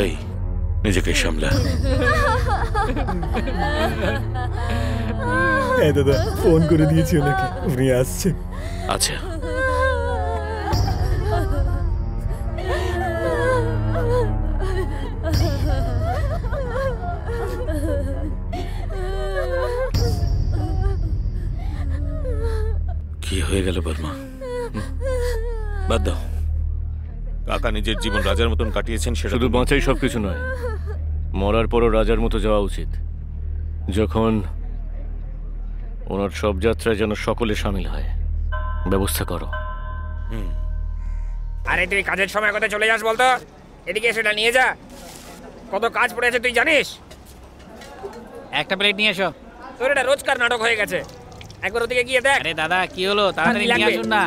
এই নিজেকে সামলা। হ্যাঁ দাদা, ফোন করে দিয়েছি ওনাকে, উনি আসছেন। আচ্ছা কি হয়ে গেল বর্মা? বাদ দাও, কাকা নিজের জীবন রাজার মতন কাটিয়েছেন, সেটা শুধু বাঁচাই সবকিছু নয়, মরার পরও রাজার মতো যাওয়া উচিত। যখন ওনার সব যাত্রায় যেন সকলে সামিল হয়, ব্যবস্থা করো। আরে তুই কাজের সময় কোথায় চলে যাস বলতো? এদিকে সেটা নিয়ে যা, কত কাজ পড়ে আছে তুই জানিস? একটা প্লেট নিয়ে এসো। তোর এটা রোজকার নাটক হয়ে গেছে, একবার ওদিকে গিয়ে দেখ। আরে দাদা কি হলো, তাড়াতাড়ি নিয়ে আসুন না।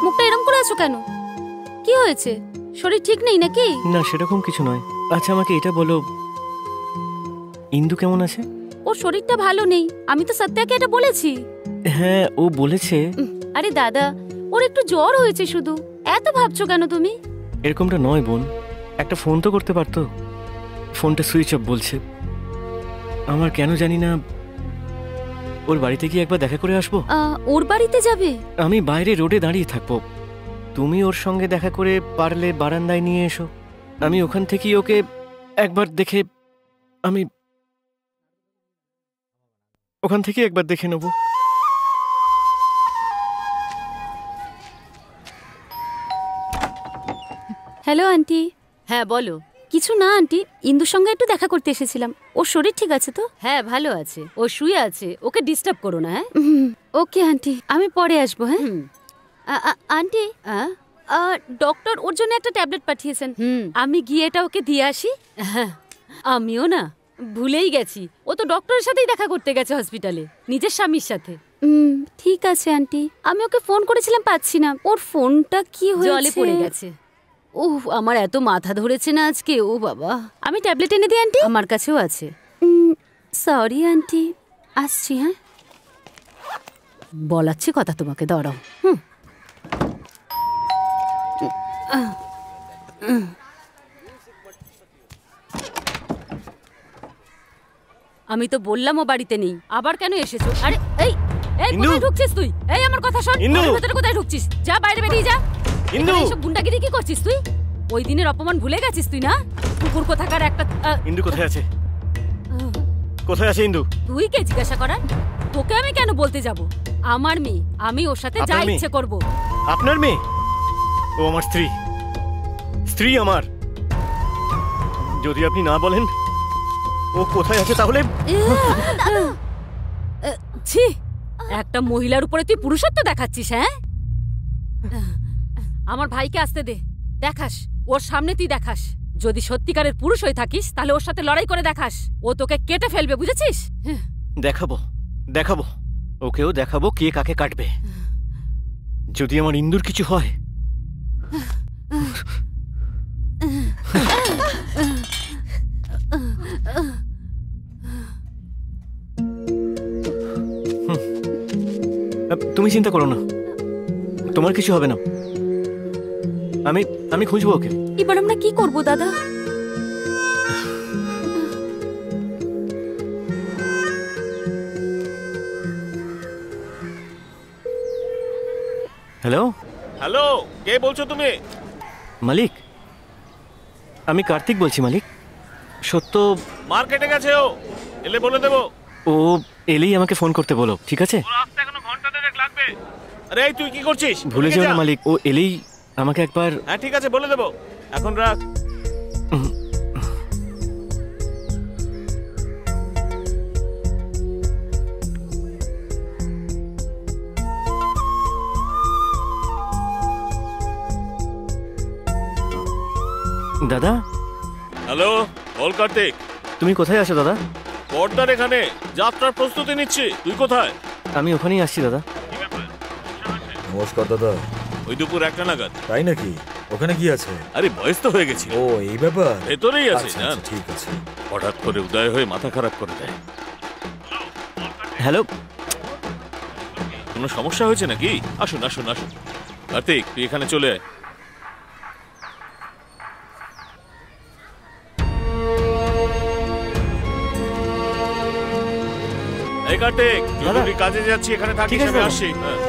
মুখটা এরকম করে আছো কেন? কি হয়েছে? শরীর ঠিক নেই নাকি? না সেরকম কিছু নয়। আচ্ছা আমাকে এটা বলো, ইন্দু কেমন আছে? ওর শরীরটা ভালো নেই, আমি তো সত্যাকে এটা বলেছি। হ্যাঁ ও বলেছে। আরে দাদা, ওর একটু জ্বর হয়েছে শুধু, এত ভাবছো কেন তুমি? এরকমটা নয় বোন, একটা ফোন তো করতে পারতো। ফোনটা সুইচ অফ বলছে। আমার কেন জানি না, ওর বাড়িতে কি একবার দেখা করে আসবো? ওর বাড়িতে যাবে? আমি বাইরে রোডে দাঁড়িয়ে থাকবো, তুমি ওর সঙ্গে দেখা করে পারলে বারান্দায় নিয়ে এসো। আমি ওখান থেকেই ওকে একবার দেখে, আমি ওখান থেকে একবার দেখে নেব। Hello aunty. হ্যাঁ বলো। কিছু না আন্টি, ইন্দুর সঙ্গে একটু দেখা করতে এসেছিলাম। ওর শরীর ঠিক আছে তো? হ্যাঁ ভালো আছে, ও শুয়ে আছে, ওকে ডিস্টার্ব করো না। হ্যাঁ ওকে আন্টি, আমি পরে আসবো। হ্যাঁ আন্টি, ডক্টর ওর জন্য একটা ট্যাবলেট পাঠিয়েছেন, আমি গিয়ে এটা ওকে দিয়ে আসি। আমিও না ভুলেই গেছি, ও তো ডক্টরের সাথেই দেখা করতে গেছে হসপিটালে, নিজের স্বামীর সাথে। ঠিক আছে আন্টি, আমি ওকে ফোন করেছিলাম, পাচ্ছি না। ওর ফোনটা কি হয়েছে? জলে পড়ে গেছে। ওহ আমার এত মাথা ধরেছে না আজকে, ও বাবা। আমি ট্যাবলেট এনে দিই আন্টি? আমার কাছেও আছে। সরি আন্টি, আসছি। হ্যাঁ বলাচ্ছি কথা তোমাকে, দাঁড়াও। আমি তো বললাম ও বাড়িতে নেই, আবার কেন এসেছো? আরে এই এই কোথায় ঢুকছিস তুই? এই আমার কথা শোন, ভেতরে কোথায় ঢুকছিস? যা বাইরে বেরিয়ে যা। ইন্দু এইসব গুন্ডাগিরি কি করছিস তুই? ওই দিনের অপমান ভুলে গেছিস তুই না? কুকুর কোথাকার একটা। ইন্দু কোথায় আছে? কোথায় আছে ইন্দু? তুই কে জিজ্ঞাসা করার? তোকে আমি কেন বলতে যাব? আমার মেয়ে, আমি ওর সাথে যা ইচ্ছে করব। আপনার মেয়ে? ও আমার স্ত্রী, স্ত্রী আমার। যদি আপনি না বলেন ও কোথায় আছে তাহলে। ছি, একটা মহিলার উপরে তুই পুরুষত্ব দেখাচ্ছিস? হ্যাঁ আমার ভাইকে আসতে দে, দেখাস ওর সামনে তুই দেখাস। যদি সত্যিকারের পুরুষ হয়ে থাকিস তাহলে ওর সাথে লড়াই করে দেখাস, ও তোকে কেটে ফেলবে, বুঝেছিস? দেখাবো দেখাবো, ওকেও দেখাবো কে কাকে কাটবে। যদি আমার ইন্দুর কিছু হয়। তুমি চিন্তা করো না, তোমার কিছু হবে না। আমি খুঁজবো ওকে। এবার আমরা কি করবো দাদা? হ্যালো হ্যালো, কে বলছো তুমি? মালিক, আমি কার্তিক বলছি মালিক। সত্য মার্কেটে গেছে, ও এলে বলে দেবো। ও এলেই আমাকে ফোন করতে বলো, ঠিক আছে? আরে তুই কি করছিস? ভুলে যাও না মালিক, ও এলেই আমাকে একবার। হ্যাঁ ঠিক আছে, বলে দেবো, এখন রাখ। দাদা। হ্যালো, বল কার্তিক। তুমি কোথায় আছো দাদা? পর্দার এখানে যাত্রার প্রস্তুতি নিচ্ছি। তুই কোথায়? আমি ওখানেই আসছি দাদা। নমস্কার দাদা। ওই দুপুর 1টা নাগাদ। তাই নাকি? ওখানে কি আছে? আরে বয়স তো হয়ে গেছিল। ও এই ব্যাপার। ভেতরেই আছে আচ্ছা, জান। আচ্ছা, ঠিক আছে। হঠাৎ করে উদয় হয়ে মাথা খারাপ করে দেয়। হ্যালো, কোনো সমস্যা হয়েছে নাকি? আসুন আসুন আসুন। কার্তিক, তুই এখানে চলে আয়। এই কার্তিক, জরুরি কাজে যাচ্ছি, এখানে থাকিস, আমি আসছি। হ্যাঁ।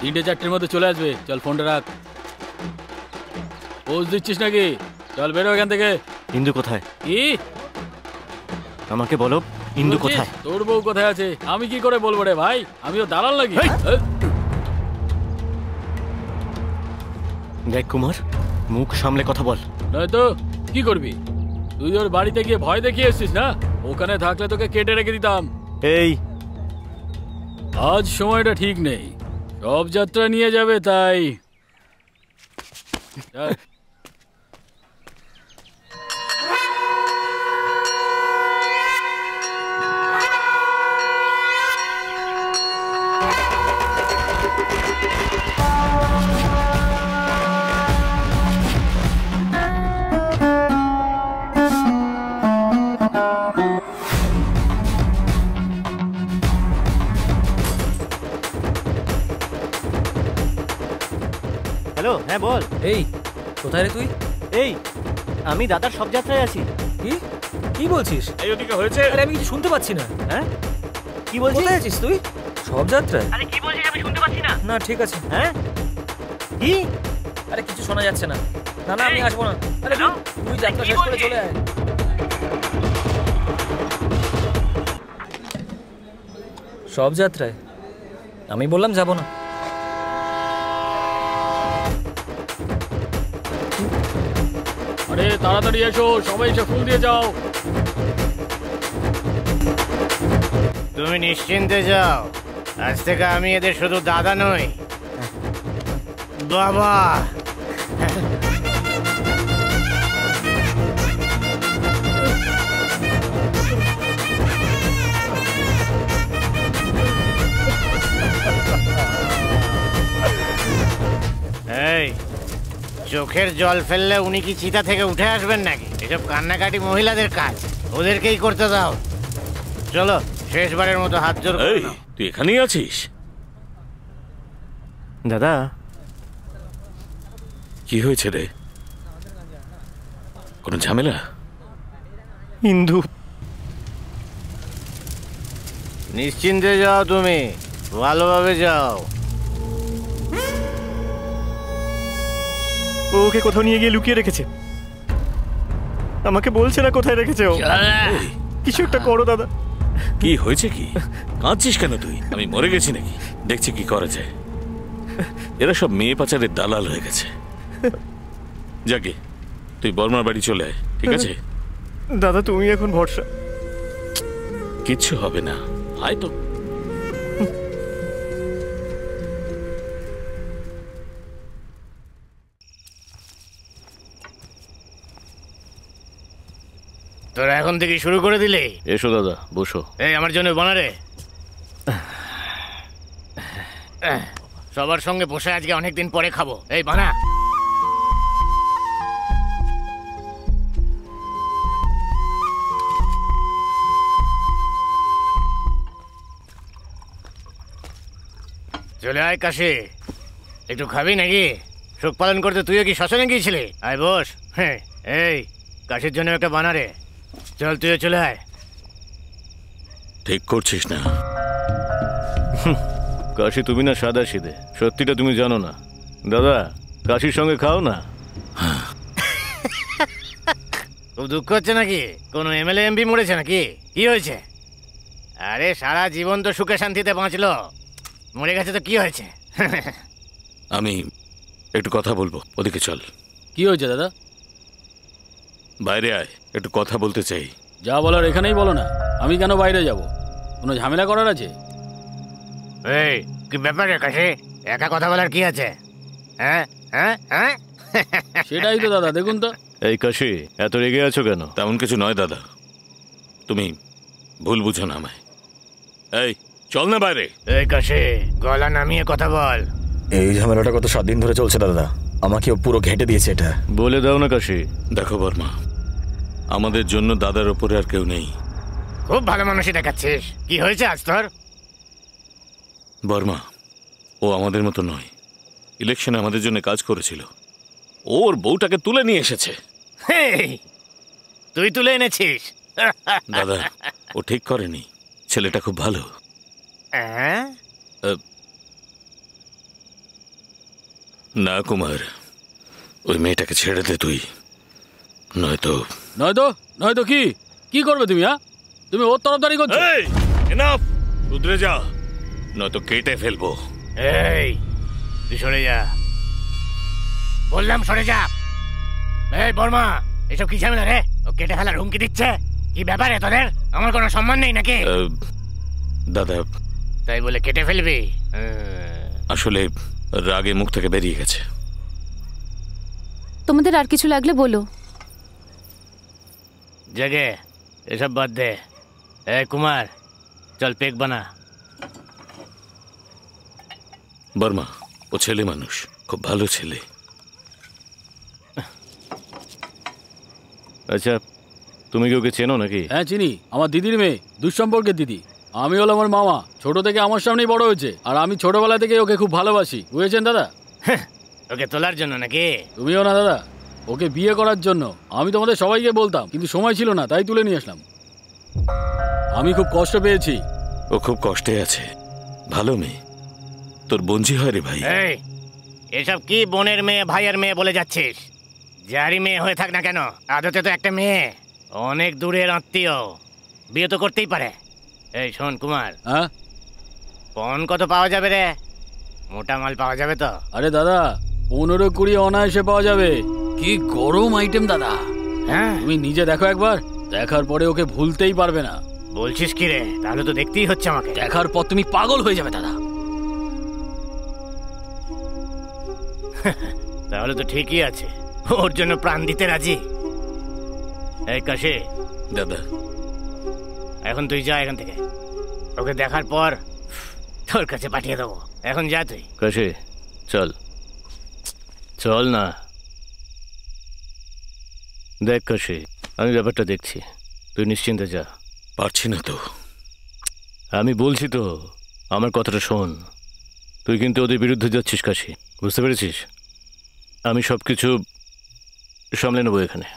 তিনটে চারটের মধ্যে চলে আসবে। চল ফোনটা রাখ। পোজ দিচ্ছিস নাকি? চল বেরো এখান থেকে। ইন্দু কোথায়? কি আমাকে বলো, ইন্দু বলছিস? কোথায়? তোর বউ কোথায় আছে আমি কি করে বলবো রে ভাই? আমিও দালাল নাকি? দেখ কুমার, মুখ সামলে কথা বল। নয়তো কি করবি? তুই ওর বাড়িতে গিয়ে ভয় দেখিয়ে এসছিস না? ওখানে থাকলে তোকে কেটে রেখে দিতাম। এই আজ সময়টা ঠিক নেই, সব যাত্রা নিয়ে যাবে তাই। চল। হ্যালো, হ্যাঁ বল। এই কোথায় রে তুই? এই আমি দাদার সব যাত্রায় আছি। কি কি বলছিস? এই ওদিকে হয়েছে। আরে আমি কিছু শুনতে পাচ্ছি না। হ্যাঁ কি বলছিস? কোথায় আছিস তুই? সব যাত্রায়? আরে কি বলছিস? আমি শুনতে পাচ্ছি না। না ঠিক আছে। হ্যাঁ কি? আরে কিছু শোনা যাচ্ছে না। না না আমি আসবো না। আরে তুই যাত্রা শেষ করে চলে আয়। সব যাত্রায়? আমি বললাম যাব না। আরে তাড়াতাড়ি এসো, সবাই এসে ফুল দিয়ে যাও। তুমি নিশ্চিন্তে যাও, আজ থেকে আমি এদের শুধু দাদা নই, বাবা। এই চোখের জল ফেললে উনি কি চিতা থেকে উঠে আসবেন নাকি? এসব কান্নাকাটি মহিলাদের কাজ, ওদেরকেই করতে দাও। চলো শেষবারের মতো হাত জোর করে এই নাও। তুই এখানেই আছিস? দাদা কি হয়েছে রে? কোনো ঝামেলা? ইন্দু, নিশ্চিন্তে যাও, তুমি ভালোভাবে যাও। ওকে কোথাও নিয়ে গিয়ে লুকিয়ে রেখেছে, আমাকে বলছে না কোথায় রেখেছে ও। এই, কিছু একটা করো দাদা। কি হয়েছে? কি কাঁদছিস কেন তুই? আমি মরে গেছি নাকি? দেখছি কি করা যায়। এরা সব মেয়ে পাচারের দালাল হয়ে গেছে। যাকে তুই বর্মার বাড়ি চলে আয়, ঠিক আছে? দাদা তুমি এখন ভরসা। কিচ্ছু হবে না, আয় তো। তোরা এখন থেকে শুরু করে দিলে? এসো দাদা, বসো। এই আমার জন্য বানারে। সবার সঙ্গে বসে আজকে অনেকদিন পরে খাবো। এই বানা। চলে আয় কাশি, একটু খাবি নাকি? শোক পালন করতে তুইও কি শ্মশানে গিয়েছিলি? আয় বস। হ্যাঁ এই কাশির জন্য একটা বানারে। চল তুইও চলে আয়। ঠিক করছিস না? কাশি তুমি না সাদা সিধে, সত্যিটা তুমি জানো না। দাদা কাশির সঙ্গে খাও না। খুব দুঃখ হচ্ছে নাকি? কোনো এমএলএ এমপি মরেছে নাকি? কি হয়েছে? আরে সারা জীবন তো সুখে শান্তিতে বাঁচলো, মরে গেছে তো কি হয়েছে? আমি একটু কথা বলবো, ওদিকে চল। কি হয়েছে দাদা? বাইরে আয়, একটু কথা বলতে চাই। যা বলার এখানেই বলো না, আমি কেন বাইরে যাব? কোনো ঝামেলা করার আছে? এই কি ব্যাপার রে কাশি? একা কথা বলার কি আছে? হ্যাঁ হ্যাঁ হ্যাঁ সেটাই তো দাদা, দেখুন তো। এই কাশি, এত রেগে আছো কেন? তেমন কিছু নয় দাদা, তুমি ভুল বুঝো না আমায়। এই চল না বাইরে। এই কাশি, গলা নামিয়ে কথা বল। এই ঝামেলাটা কত 7 দিন ধরে চলছে দাদা, আমাকে পুরো ঘেঁটে দিয়েছে এটা। বলে দাও না কাশি। দেখো বর্মা, আমাদের জন্য দাদার ওপরে আর কেউ নেই। খুব ভালো মানুষই দেখাচ্ছিস। কি হয়েছে আজ তোর? বর্মা, ও আমাদের মতো নয়। ইলেকশনে আমাদের জন্য কাজ করেছিল, ওর বউটাকে তুলে নিয়ে এসেছে। তুই তুলে এনেছিস? দাদা, ও ঠিক করেনি। ছেলেটা খুব ভালো। না কুমার, ওই মেয়েটাকে ছেড়ে দে তুই, নয়তো নয়তো কি করবে তুমি? তুমি ওর তরফদারি করছো। এনাফ, শুধরে যা, নয়তো কেটে ফেলবো। এই তুই সরে যা, বললাম সরে যা। এই বর্মা, এসব কি ঝামেলা রে? ও কেটে ফেলার হুমকি দিচ্ছে। কি ব্যাপারে তোদের? আমার কোনো সম্মান নেই নাকি? দাদা, তাই বলে কেটে ফেলবি? আসলে রাগে মুখ থেকে বেরিয়ে গেছে। তোমাদের আর কিছু লাগলে বলো। জগে, এসব বাদ দে। এই কুমার, চল পেক বানা। বর্মা, ও ছেলে মানুষ, খুব ভালো ছেলে। আচ্ছা, তুমি কি ওকে চেনো নাকি? হ্যাঁ চিনি, আমার দিদির মেয়ে, দুঃসম্পর্কের দিদি। আমি হলো আমার মামা, ছোট থেকে আমার সামনেই বড় হয়েছে, আর আমি ছোটবেলা থেকে ওকে খুব ভালোবাসি, বুঝেছেন দাদা? ওকে তোলার জন্য নাকি? তুমিও না দাদা, ওকে বিয়ে করার জন্য। আমি তোমাদের সবাইকে বলতাম, কিন্তু সময় ছিল না, তাই তুলে নিয়ে আসলাম। আমি খুব কষ্ট পেয়েছি। ও খুব কষ্টে আছে, ভালো মেয়ে, তোর বঞ্জি হয় রে ভাই। এই, এসব কি বোনের মেয়ে ভাইয়ের মেয়ে বলে যাচ্ছিস? যারই মেয়ে হয়ে থাক না কেন, আদতে তো একটা মেয়ে, অনেক দূরের আত্মীয়, বিয়ে তো করতেই পারে। এই শোন কুমার, হ্যাঁ পণ কত পাওয়া যাবে রে? মোটা মাল পাওয়া যাবে তো? আরে দাদা, 15-20 অনায়াসে পাওয়া যাবে। কি গরম আইটেম দাদা। হ্যাঁ, তুমি নিজে দেখো একবার, দেখার পরে ওকে ভুলতেই পারবে না। বলছিস কি রে? তাহলে তো দেখতেই হচ্ছে আমাকে। দেখার পর তুমি পাগল হয়ে যাবে দাদা। তাহলে তো ঠিকই আছে, ওর জন্য প্রাণ দিতে রাজি। এই কাশি দাদা, এখন তুই যা এখান থেকে, ওকে দেখার পর তোর কাছে পাঠিয়ে দেবো। এখন যা তুই। কাশি চল, চল না। দেখ কাশি, আমি ব্যাপারটা দেখছি, তুই নিশ্চিন্তে যা। পারছি না তো। আমি বলছি তো, আমার কথাটা শোন। তুই কিন্তু ওদের বিরুদ্ধে যাচ্ছিস কাশি, বুঝতে পেরেছিস? আমি সবকিছু সামলে নেবো এখানে।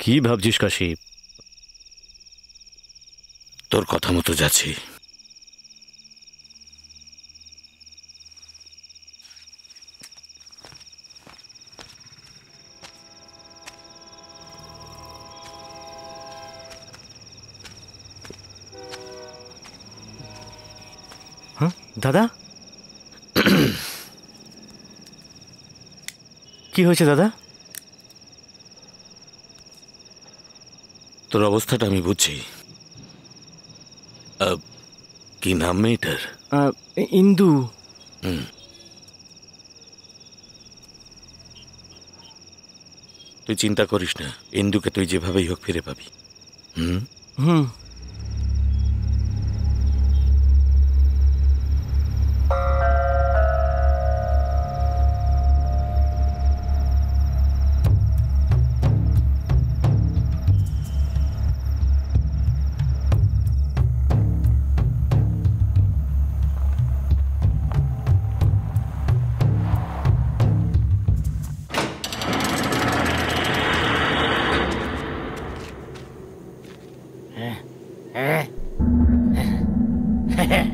কি ভাবছিস কাশি? তোর কথা মতো যাচ্ছি। দাদা, কি হয়েছে দাদা? তোর অবস্থাটা আমি বুঝছি। কি নাম মেয়েটার? ইন্দু। তুই চিন্তা করিস না, ইন্দুকে তুই যেভাবেই হোক ফিরে পাবি। হুম।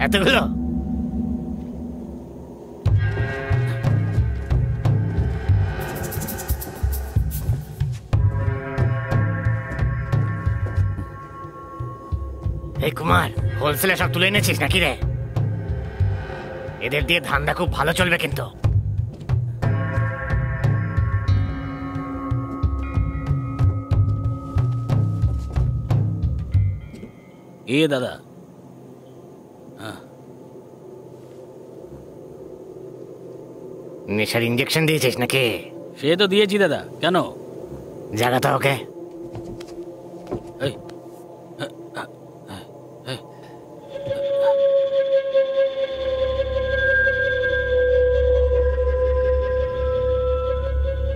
এতগুলো? এই কুমার, হোলসেলে সব তুলে এনেছিস নাকি রে? এদের দিয়ে ধান্দা খুব ভালো চলবে কিন্তু। এ দাদা, নেশার ইঞ্জেকশন দিয়েছিস নাকি? সে তো দিয়েছি দাদা, কেন? জায়গা তো ওকে। এই,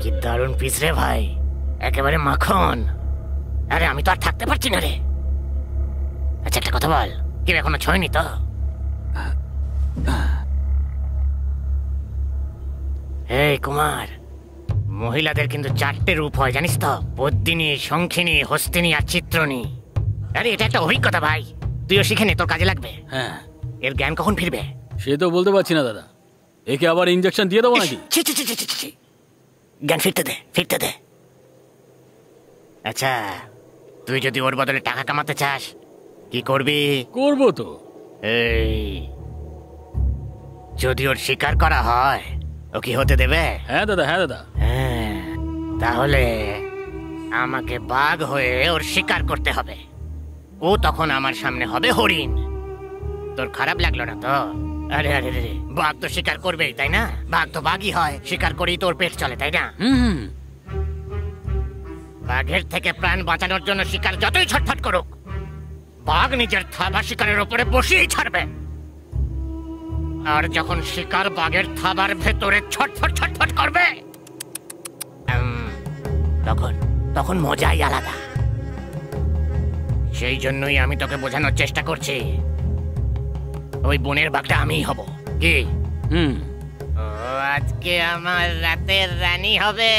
কি দারুণ পিস রে ভাই, একেবারে মাখন। আরে আমি তো আর থাকতে পারছি না রে। আচ্ছা একটা কথা বল, কেউ এখনো ছয়নি তো? এই কুমার, মহিলাদের কিন্তু 4টে রূপ হয় জানিস তো? পদ্মিনী, শঙ্খিনী, হস্তিনী আর চিত্রনী। আরে এটা একটা অভিজ্ঞতা ভাই, তুইও শিখে নে, তোর কাজে লাগবে। হ্যাঁ, এর জ্ঞান কখন ফিরবে? সে তো বলতে পারছি না দাদা। একে আবার ইঞ্জেকশন দিয়ে দেবো নাকি? ছি ছি ছি ছি ছি ছি। জ্ঞান ফিরতে দে, ফিরতে দে। আচ্ছা, তুই যদি ওর বদলে টাকা কামাতে চাস, কি করবি? করবো তো। এই, যদি ওর শিকার করা হয়, ও কি হতে দেবে? হ্যাঁ দাদা, হ্যাঁ দাদা। হ্যাঁ, তাহলে আমাকে বাঘ হয়ে ওর শিকার করতে হবে। ও তখন আমার সামনে হবে হরিণ। তোর খারাপ লাগলো না তো? আরে আরে রে, বাঘ তো শিকার করবেই তাই না? বাঘ তো বাঘই হয়, শিকার করেই তোর পেট চলে তাই না? হুম, বাঘের থেকে প্রাণ বাঁচানোর জন্য শিকার যতই ছটফট করুক, বাঘ নিজের থাবা শিকারের উপরে বসিয়েই ছাড়বে। আর যখন শিকার বাঘের থাবার ভেতরে ছটফট ছটফট করবে, তখন তখন মজাই আলাদা। সেই জন্যই আমি তোকে বোঝানোর চেষ্টা করছি, ওই বনের বাঘটা আমিই হব। কি? হুম। ও আজকে আমার রাতের রানী হবে।